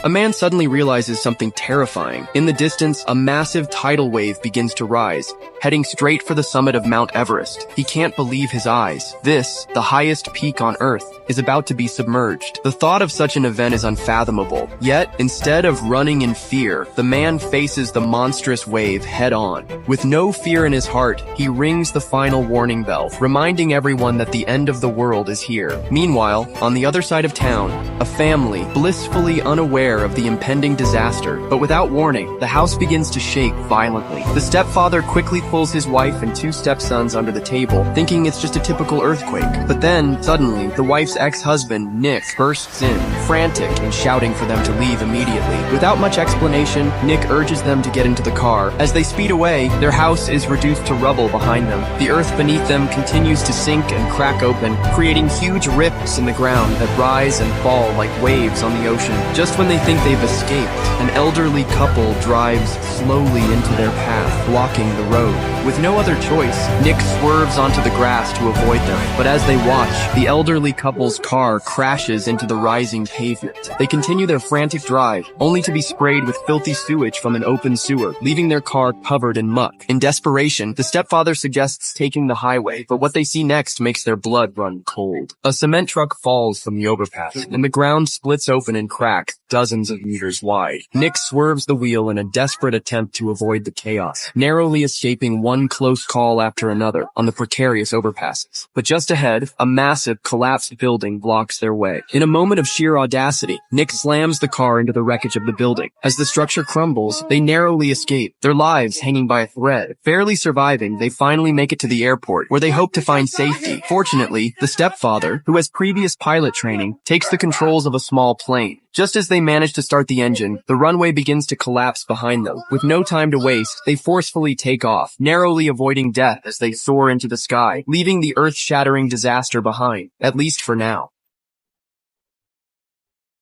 A man suddenly realizes something terrifying. In the distance, a massive tidal wave begins to rise, heading straight for the summit of Mount Everest. He can't believe his eyes. This, the highest peak on Earth, is about to be submerged. The thought of such an event is unfathomable. Yet, instead of running in fear, the man faces the monstrous wave head-on. With no fear in his heart, he rings the final warning bell, reminding everyone that the end of the world is here. Meanwhile, on the other side of town, a family, blissfully unaware of the impending disaster, but without warning, the house begins to shake violently. The stepfather quickly pulls his wife and two stepsons under the table, thinking it's just a typical earthquake. But then, suddenly, the wife's ex-husband, Nick, bursts in, frantic and shouting for them to leave immediately. Without much explanation, Nick urges them to get into the car. As they speed away, their house is reduced to rubble behind them. The earth beneath them continues to sink and crack open, creating huge rips in the ground that rise and fall like waves on the ocean. Just when they think they've escaped, an elderly couple drives slowly into their path, blocking the road. With no other choice, Nick swerves onto the grass to avoid them. But as they watch, the elderly couple's car crashes into the rising pavement. They continue their frantic drive, only to be sprayed with filthy sewage from an open sewer, leaving their car covered in muck. In desperation, the stepfather suggests taking the highway, but what they see next makes their blood run cold. A cement truck falls from the overpass, and the ground splits open and cracks dozens of meters wide. Nick swerves the wheel in a desperate attempt to avoid the chaos, narrowly escaping one close call after another on the precarious overpasses. But just ahead, a massive collapsed building blocks their way. In a moment of sheer audacity, Nick slams the car into the wreckage of the building. As the structure crumbles, they narrowly escape, their lives hanging by a thread. Barely surviving, they finally make it to the airport, where they hope to find safety. Fortunately, the stepfather, who has previous pilot training, takes the controls of a small plane. Just as they manage to start the engine, the runway begins to collapse behind them. With no time to waste, they forcefully take off, narrowly avoiding death as they soar into the sky, leaving the earth-shattering disaster behind, at least for now.